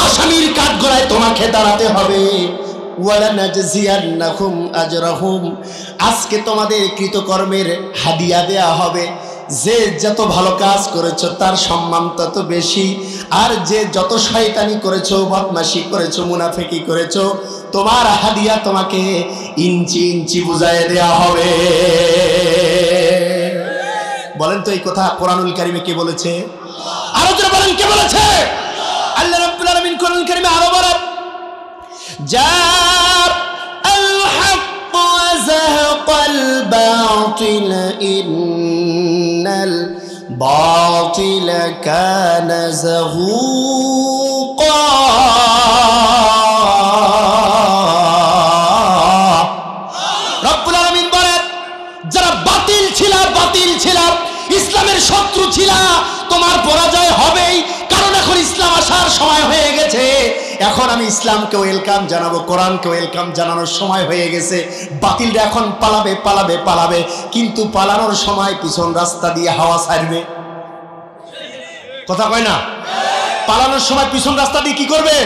আসামির কাঠগড়ায় তোমাকে দাঁড়াতে হবে ওয়ালানাজজিয়ান্নাহুম আজরাহুম আজকে তোমাদের কৃতকর্মের হাদিয়া দেয়া হবে যে যত ভালো কাজ করেছো তার সম্মান তত বেশি আর যে যত শয়তানি করেছো বদমাশি করেছো মুনাফিকি করেছো তোমার হাদিয়া তোমাকে ইঞ্চি ইঞ্চি বুঝায় দেয়া হবে বলেন তো এই কথা কোরআনুল কারীমে কে বলেছে আরো জোরে বলেন কে বলেছে আল্লাহ রাব্বুল আলামিন কোরআনুল কারীমে আরো বলেন جاء الحق وزهق الباطل إن الباطل كان زهوقا رب العالمين বলেন যারা বাতিল ছিল ইসলামের শত্রু ছিল তোমার পরাজয় হবেই কারণ এখন ইসলাম আসার সময় হয়ে গেছে এখন আমি ইসলামকে ওয়েলকাম জানাবো কোরআনকে ওয়েলকাম জানানোর সময় হয়ে গেছে বাতিলরা এখন পালাবে কিন্তু পালানোর সময় পিছন রাস্তা দিয়ে হাওয়া ছাড়বে কথা কয় না পালানোর সময় পিছন রাস্তা দিয়ে কি করবে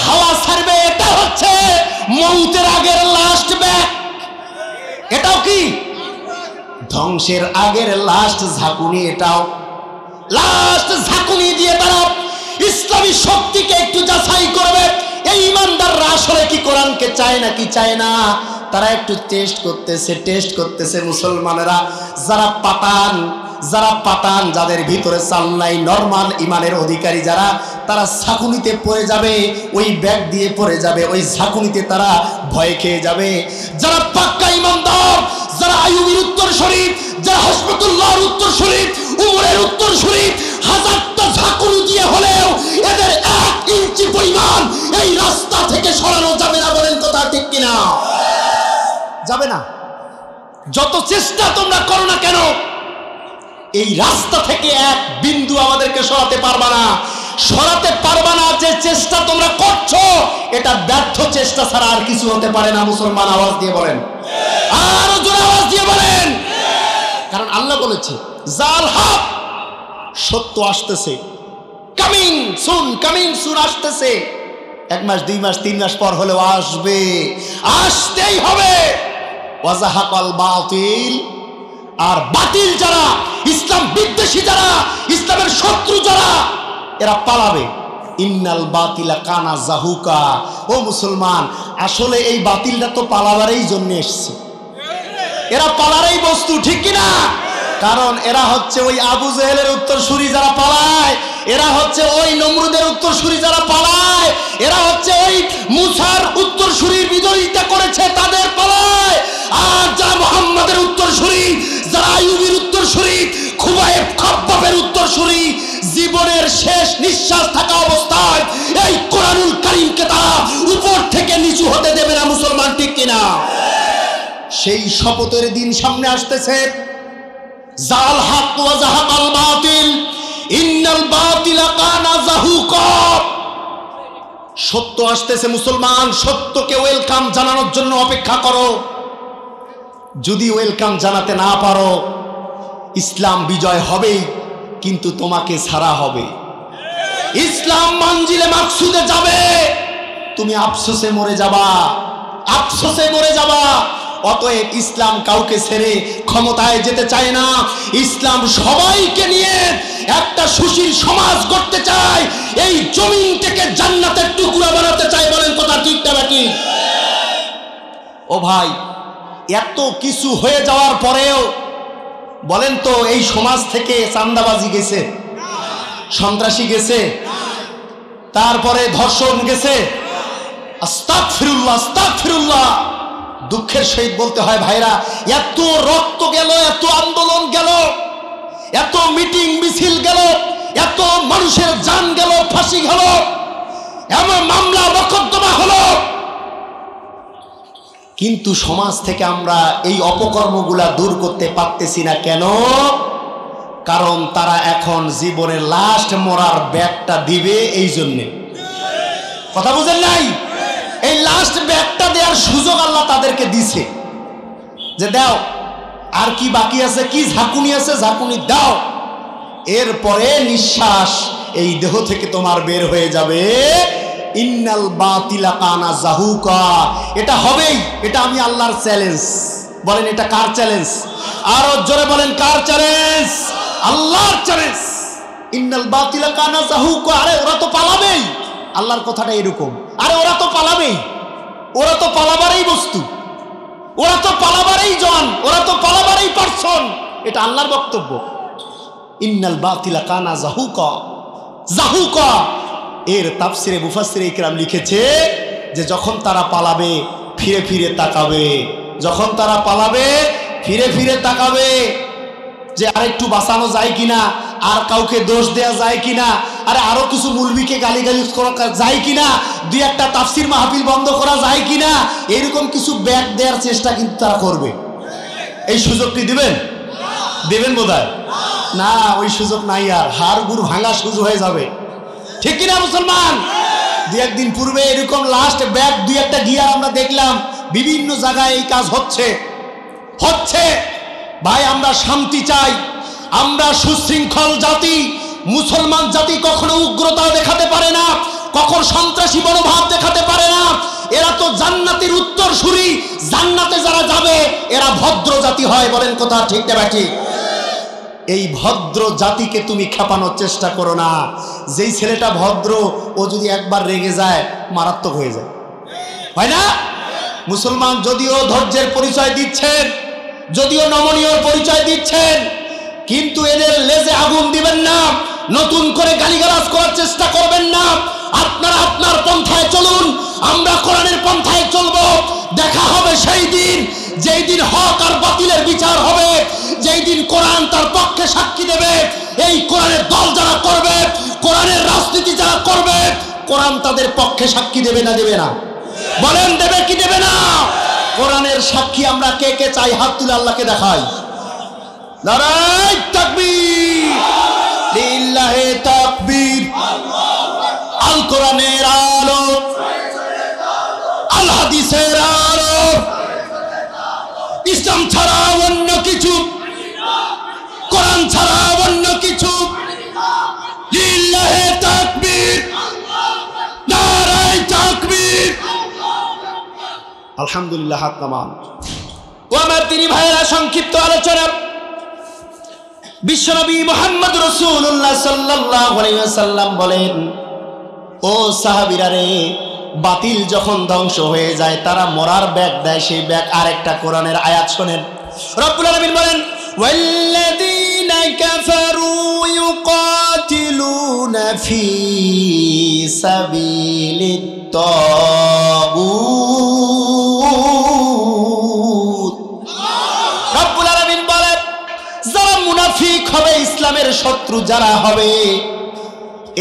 হাওয়া ছাড়বে এটা হচ্ছে মউতের আগের লাস্ট ব্যাক এটাও কি ধ্বংসের আগের লাস্ট ঝাঁকুনি এটাও লাস্ট ঝাঁকুনি দিয়ে তারা ইসলামী শক্তিকে একটু যাচাই করবে এই ইমানদাররা আসলে কি কোরআনকে চায় না কি চায় না তারা একটু টেস্ট করতেছে মুসলমানেরা যারা পাতান যাদের ভিতরে চাল নাই নরমাল ইমানের অধিকারী যারা তারা ঝাঁকুনিতে পড়ে যাবে ওই ব্যাগ দিয়ে পড়ে যাবে ওই ঝাঁকুনিতে তারা ভয় খেয়ে যাবে যারা পাক্কা ইমানদার যারা আইয়ুবের উত্তর শরীফ যারা হসপিটাল্লাহর উত্তর শরীফ উমরের উত্তর শরীফ হাজারটা ঝাঁকুনি দিয়ে হলেও এদের 1 ইঞ্চি পরিমাণ এই রাস্তা থেকে সরানো যাবে না বলেন কথা ঠিক কিনা যাবে না যত চেষ্টা তোমরা করো না কেন এই রাস্তা থেকে এক বিন্দু আমাদেরকে সরাতে পারবা না যে চেষ্টা তোমরা করছো এটা ব্যর্থ চেষ্টা ছাড়া আর কিছু হতে পারে না মুসলমান আওয়াজ দিয়ে বলেন আরো জোরে আওয়াজ দিয়ে বলেন কারণ আল্লাহ বলেছে জাল হক সত্য আসতেছে কামিং সুন আসতেছে 1 মাস 2 মাস 3 মাস পর হলেও আসবে আসতেই হবে ওয়াজাহাকাল বাতিল আর বাতিল যারা ইসলাম বিদ্বেষী যারা ইসলামের শত্রু যারা এরা পালাবে ইন্নাল বাতিলা কানা জাহুকা ও মুসলমান আসলে এই বাতিলটা তো পালাবারই জন্য এসেছে এরা পালারই বস্তু ঠিক কি না কারণ এরা হচ্ছে ওই আবু জেহেলের উত্তরসূরি যারা পালায় এরা হচ্ছে ওই নমরুদের উত্তরসূরি যারা পালায় এরা হচ্ছে ওই মুসার উত্তরসূরির বিরোধিতা করেছে তাদের পালায় আর যারা মুহাম্মাদের উত্তরসূরি যারা আইয়ুবের উত্তরসূরি খুবাইব খাব্বাবের উত্তরসূরি জীবনের শেষ নিঃশ্বাস থাকা অবস্থায় এই কোরআনুল কারীমকে তারা উপর থেকে নিচু হতে দেবে না মুসলমান ঠিক কিনা সেই শপথের দিন সামনে আসতেছে জাল হক ওয়া যাহাকাল বাতিল ইন্নাল বাতিলা কানা যাহুকা সত্য আসতেছে মুসলমান সত্যকে ওয়েলকাম জানানোর জন্য অপেক্ষা করো যদি ওয়েলকাম জানাতে না পারো ইসলাম বিজয় হবেই কিন্তু তোমাকে ছাড়া হবে ইসলাম মঞ্জিলে মাকসুদে যাবে তুমি আফসোসে মরে যাবা অতএব ইসলাম কাউকে ছেড়ে ক্ষমতায় যেতে চায় না ইসলাম সবাইকে নিয়ে একটা সুশীল সমাজ করতে চায় এই জমিন থেকে জান্নাতের টুকরা বানাতে চায় বলেন কথা ঠিক না নাকি ও ভাই এত কিছু হয়ে যাওয়ার পরেও বলেন তো এই সমাজ থেকে চাঁদাবাজি গেছে সন্ত্রাসী গেছে তারপরে ধর্ষণ গেছে, আস্তাগফিরুল্লাহ আস্তাগফিরুল্লাহ। দুঃখের সহিত বলতে হয় ভাইরা, এত রক্ত গেল, এত আন্দোলন গেল, এত মিটিং মিছিল গেল, এত মানুষের জান গেল, ফাঁসি গেল, এমন মামলা মোকদ্দমা হলো, কিন্তু সমাজ থেকে আমরা এই অপকর্মগুলা দূর করতে পারতেছি না। কেন? কারণ তারা এখন জীবনের লাস্ট মরার ব্যাগটা দিবে। এই জন্যে, কথা বুঝেন নাই? এই লাস্ট ব্যাগটা দেওয়ার সুযোগ আল্লাহ তাদেরকে দিছে, যে দাও, আর কি বাকি আছে, কি ঝাঁকুনি আছে, ঝাঁকুনি দাও, এরপরে নিঃশ্বাস এই দেহ থেকে তোমার বের হয়ে যাবে। ইন্নাল বাতিলা কানা জাহুকা। এটা হবেই, এটা আমি আল্লাহর চ্যালেঞ্জ। বলেন এটা কার চ্যালেঞ্জ? আরো জোরে বলেন কার চ্যালেঞ্জ? আল্লাহর চ্যালেঞ্জ। ইন্নাল বাতিলা কানা জাহুকা। আরে ওরা তো পালাবেই, আল্লাহর কথাটা এরকম। আরে ওরা তো পালাবেই, ওরা তো পালাবারই বস্তু, ওরা তো পালাবারই জন, ওরা তো পালাবারই পারসন। এটা আল্লাহর বক্তব্য। ইন্নাল বাতিলা কানা জাহুকা। জাহুকা এর তাফসিরে মুফাসসিরে ইকরাম লিখেছে যে যখন তারা পালাবে ফিরে ফিরে তাকাবে, যখন তারা পালাবে ফিরে ফিরে তাকাবে যে আরেকটু বাঁচানো যায় কিনা, আর কাউকে দোষ দেওয়া যায় কিনা, আরে আরো কিছু মুলবিকে গালিগালিজ করা যায় কিনা, দুই একটা তাফসির মাহফিল বন্ধ করা যায় কিনা, এরকম কিছু ব্যাগ দেওয়ার চেষ্টা কিন্তু তারা করবে। এই সুযোগটি দিবেন? দেবেন বোধহয় না, ওই সুযোগ নাই, আর হাড় গুড় ভাঙা সুযোগ হয়ে যাবে। ঠিক কিনা মুসলমান? দুই একদিন পূর্বে এরকম লাস্ট ব্যাগ দুই একটা গিয়ার আমরা দেখলাম বিভিন্ন জায়গায় এই কাজ হচ্ছে। ভাই আমরা শান্তি চাই, আমরা সুশৃঙ্খল জাতি। মুসলমান জাতি কখনো উগ্রতা দেখাতে পারে না, কখনো সন্ত্রাসী মনোভাব দেখাতে পারে না। এরা তো জান্নাতের উত্তরসূরি, জান্নাতে যারা যাবে এরা ভদ্র জাতি হয়। বলেন কথা ঠিক না ঠিক? এই ভদ্র জাতিকে তুমি খেপানোর চেষ্টা করো না। যেই ছেলেটা ভদ্র, ও যদি একবার রেগে যায় মারাত্মক হয়ে যায়, হয় না? মুসলমান যদিও ধৈর্যের পরিচয় দিচ্ছেন, যদিও নমনীয় পরিচয় দিচ্ছেন, কিন্তু এদের লেজে আগুন দিবেন না, নতুন করে গালিগালাজ করার চেষ্টা করবেন না। আপনারা আপনার পন্থায় চলুন, আমরা কোরআনের পন্থায় চলবো। দেখা হবে সেই দিন, যেই দিন হক আর বাতিলের বিচার হবে, যেই দিন কোরআন তার পক্ষে সাক্ষী দেবে। এই কোরআনের দল যারা করবে, কোরআনের রাজনীতি যারা করবে, কোরআন তাদের পক্ষে সাক্ষী দেবে না দেবে না? বলেন দেবে কি দেবে না? কোরআনের সাক্ষী আমরা কে কে চাই? হাত তুলে আল্লাহকে দেখাই। নারায়ে তাকবীর, লিল্লাহি তাকবীর। আল কোরআনের আলো, আল হাদিসের আলো, ইসলাম ছাড়া অন্য কিছু, কোরআন ছাড়া অন্য কিছু। লিল্লাহি তাকবীর, নারায়ে তাকবীর। আলহামদুলিল্লাহ। হাত নামান। ও আমার তিনি ভাইয়েরা, সংক্ষিপ্ত আলোচনা। বিশ্বনবী মুহাম্মদ রাসূলুল্লাহ সাল্লাল্লাহু আলাইহি ওয়াসাল্লাম বলেন, ও সাহাবীরা রে, বাতিল যখন ধ্বংস হয়ে যায় তারা মরার ব্যাগ দেয়, সেই ব্যাগ আরেকটা কোরআনের আয়াত শোনেন। রব্বুল আলামিন বলেন, ওয়াল্লাযীনা কাফারু ইউকাতিলুনা ফী সাবিলিত তাগুত। রব্বুল আলামিন বলেন, যারা মুনাফিক হবে, ইসলামের শত্রু যারা হবে,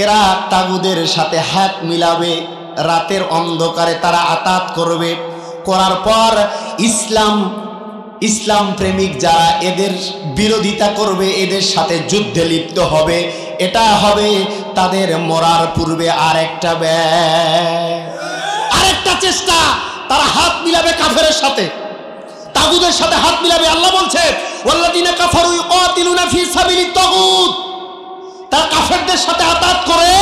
এরা তাগুদের সাথে হাত মিলাবে, রাতের অন্ধকারে তারা আতাত করবে, করার পর ইসলাম প্রেমিক যারা এদের বিরোধিতা করবে, এদের সাথে যুদ্ধে লিপ্ত হবে। এটা হবে তাদের মরার পূর্বে আরেকটা চেষ্টা। তারা হাত মিলাবে কাফেরের সাথে, তাগুদের সাথে হাত মিলাবে। আল্লাহ বলছে, ওয়াল্লাযীনা কাফারু ইউকাতিলুনা ফী সাবিলিত তাগুত। তারা কাফেরদের সাথে আতাত করে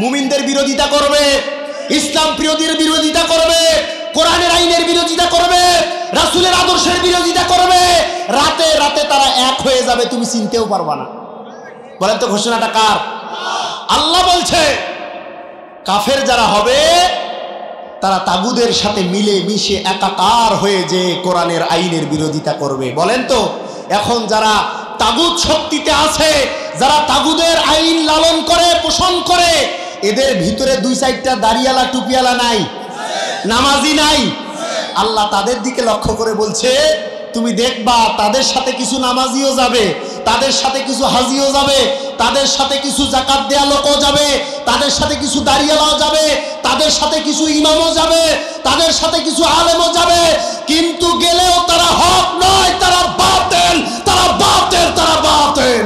মুমিনদের বিরোধিতা করবে, ইসলাম প্রিয়দের বিরোধিতা করবে, কোরআনের আইনের বিরোধিতা করবে, রাসূলের আদর্শের বিরোধিতা করবে। রাতে রাতে তারা এক হয়ে যাবে, তুমি চিনতেও পারবা না। বলেন তো ঘোষণাটা কার? আল্লাহ বলছে, কাফের যারা হবে তারা তাগুদের সাথে মিলে মিশে একাকার হয়ে যে কোরআনের আইনের বিরোধিতা করবে। বলেন তো, এখন যারা তাগুদ শক্তিতে আছে, যারা তাগুদের আইন লালন করে পোষণ করে, এদের ভিতরে 2-4টা দাড়িওয়ালা টুপিওয়ালা নাই, নামাজি নাই। আল্লাহ তাদের দিকে লক্ষ্য করে বলছে, তুমি দেখবা তাদের সাথে কিছু নামাজিও যাবে, তাদের সাথে কিছু হাজিও যাবে, তাদের সাথে কিছু যাকাত দেয়া লোকও যাবে, তাদের সাথে কিছু দাড়িওয়ালাও যাবে, তাদের সাথে কিছু ইমামও যাবে, তাদের সাথে কিছু আলেমও যাবে, কিন্তু গেলেও তারা হক নয়, তারা বাতিল, তারা বাতিল, তারা বাতিল।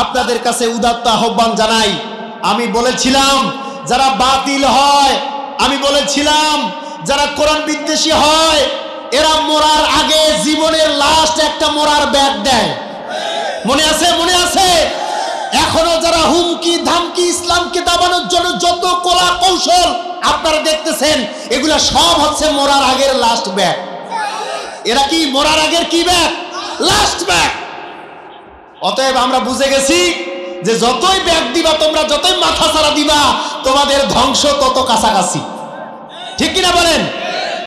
আপনাদের কাছে উদাত্ত আহ্বান জানাই, আমি বলেছিলাম যারা বাতিল হয়, আমি বলেছিলাম যারা কোরআন বিদ্বেষী হয়, এরা মরার আগে জীবনের লাস্ট একটা মরার ব্যাগ দেয়। মনে আছে? মনে আছে? এখনো যারা হুমকি ধামকি ইসলামকে দাবানোর জন্য যত কলা কৌশল আপনারা দেখতেছেন, এগুলা সব হচ্ছে মরার আগের লাস্ট ব্যাগ। এরা কি মরার আগের কি ব্যাগ? Last bag. অতএব আমরা বুঝে গেছি যে যতই ব্যাগ দিবা তোমরা, যতই মাথা ছাড়া দিবা, তোমাদের ধ্বংস তত কাছাকাছি। ঠিক কিনা বলেন?